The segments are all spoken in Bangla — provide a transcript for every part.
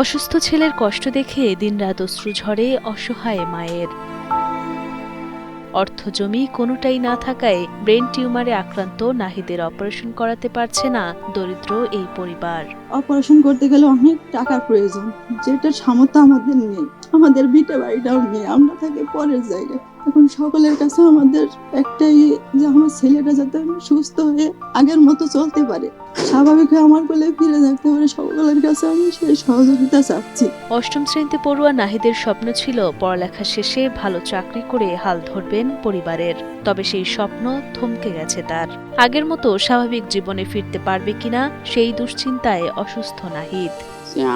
অসুস্থ ছেলের কষ্ট দেখে দিনরাত অশ্রু ঝরে অসহায় মায়ের। অর্থ জমি কোনোটাই না থাকায় ব্রেন টিউমারে আক্রান্ত নাহিদের অপারেশন করাতে পারছে না দরিদ্র এই পরিবার। অপারেশন করতে গেলে অনেক টাকার প্রয়োজন, যেটার সামর্থ্য আমাদের নেই। আমাদের ভিটে বাড়িটাও নেই, আমরা থাকি পরের জায়গায়। এখন সকলের কাছে আমাদের একটাই, যে আমার ছেলেটা যাতে সুস্থ হয়ে আগের মতো চলতে পারে, স্বাভাবিক হয়ে আমার কোলে ফিরে থাকতে পারে। সকলের কাছে আমি সেই সহযোগিতা চাচ্ছি। অষ্টম শ্রেণীতে পড়ুয়া নাহিদের স্বপ্ন ছিল পড়ালেখা শেষে ভালো চাকরি করে হাল ধরবেন পরিবারের। তবে সেই স্বপ্ন থমকে গেছে তার। আগের মতো স্বাভাবিক জীবনে ফিরতে পারবে কিনা সেই দুশ্চিন্তায় অসুস্থ নাহিদ।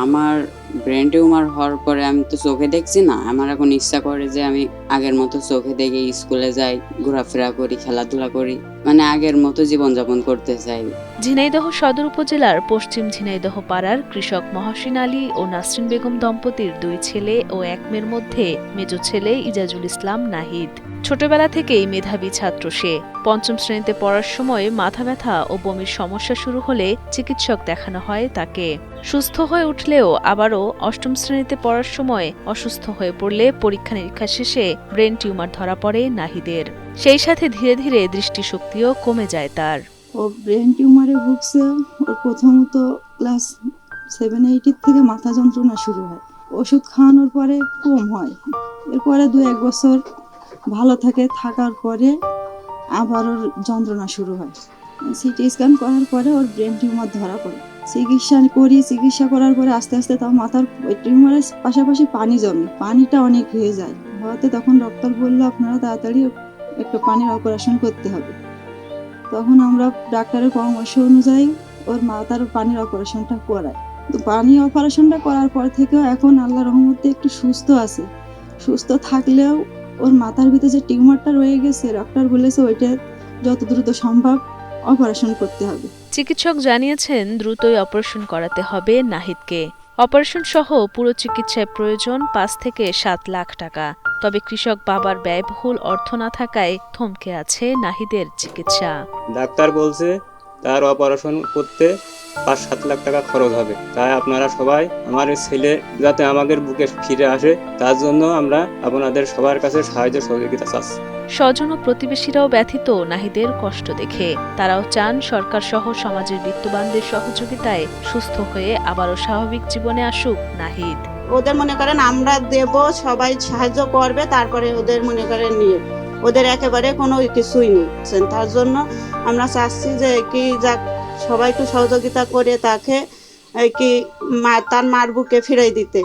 আমার ব্রেন টিউমার হওয়ার পরে আমি তো চোখে দেখছি না। আমার এখন ইচ্ছা করে যে আমি আগের মতো চোখে দেখে স্কুলে যাই, ঘোরাফেরা করি, খেলাধুলা করি, মানে আগের মতো জীবনযাপন করতে চাই। ঝিনাইদহ সদর উপজেলার পশ্চিম ঝিনাইদহ পাড়ার কৃষক মহসিন আলী ও নাসরিন বেগম দম্পতির 2 ছেলে ও 1 মেয়ের মধ্যে মেজ ছেলে ইজাজুল ইসলাম নাহিদ। ছোটবেলা থেকেই মেধাবী ছাত্র সে। 5ম শ্রেণীতে পড়ার সময় মাথা ব্যথা ও বমির সমস্যা শুরু হলে চিকিৎসক দেখানো হয় তাকে। সুস্থ হয়ে উঠলেও আবারও 8ম শ্রেণীতে পড়ার সময় অসুস্থ হয়ে পড়লে পরীক্ষা নিরীক্ষা শেষে ব্রেন টিউমার ধরা পড়ে নাহিদের। সেই সাথে ধীরে ধীরে দৃষ্টিশক্তিও কমে যায় তার। ও ব্রেন টিউমারে ভুগছে। ওর প্রথমত ক্লাস 7-8 থেকে মাথা যন্ত্রণা শুরু হয়। ওষুধ খাওয়ানোর পরে কম হয়, এরপরে 2-1 বছর ভালো থাকে, থাকার পরে আবার ওর যন্ত্রণা শুরু হয়। সিটি স্ক্যান করার পরে ওর ব্রেন টিউমার ধরা পড়ে। চিকিৎসা করার পরে আস্তে আস্তে তার মাথার টিউমারের পাশাপাশি পানি জমে, পানিটা অনেক হয়ে যায়। হয়তো তখন ডক্টর বললো আপনারা তাড়াতাড়ি একটা পানির অপারেশন করতে হবে। তখন আমরা ডাক্তারের পরামর্শ অনুযায়ী ওর মাথার পানির অপারেশনটা করাই। তো পানি অপারেশনটা করার পর থেকেও এখন আল্লাহর রহমতে একটু সুস্থ আছে। সুস্থ থাকলেও ওর মাথার ভিতরে যে টিউমারটা রয়ে গেছে, ডক্টর বলেছে ওইটা যত দ্রুত সম্ভব অপারেশন করতে হবে। চিকিৎসক জানিয়েছেন দ্রুতই অপারেশন করাতে হবে নাহিদকে। অপারেশন সহ পুরো চিকিৎসায় প্রয়োজন 5 থেকে 7 লাখ টাকা। তবে কৃষক বাবার ব্যয়বহুল অর্থ না থাকায় থমকে আছে নাহিদের চিকিৎসা। ডাক্তার বলছে তার অপারেশন করতে 5-7 লাখ টাকা খরচ হবে। তাই আপনারা সবাই আমার ছেলে যাতে আমাদের বুকে ফিরে আসে, তার জন্য আমরা আপনাদের সবার কাছে সাহায্য সহযোগিতা চাচ্ছি। স্বজন ও প্রতিবেশীরাও ব্যথিত নাহিদের কষ্ট দেখে। তারাও চান সরকার সহ সমাজের বিত্তবানদের সহযোগিতায় সুস্থ হয়ে আবারও স্বাভাবিক জীবনে আসুক নাহিদ। ওদের মনে করেন আমরা দেব, সবাই সাহায্য করবে, তারপরে ওদের মনে করেন নিয়ে ওদের একেবারে কোনো কিছুই নেই। তার জন্য আমরা চাচ্ছি যে কি যাক, সবাই একটু সহযোগিতা করে তাকে কি তার মার বুকে ফিরাই দিতে।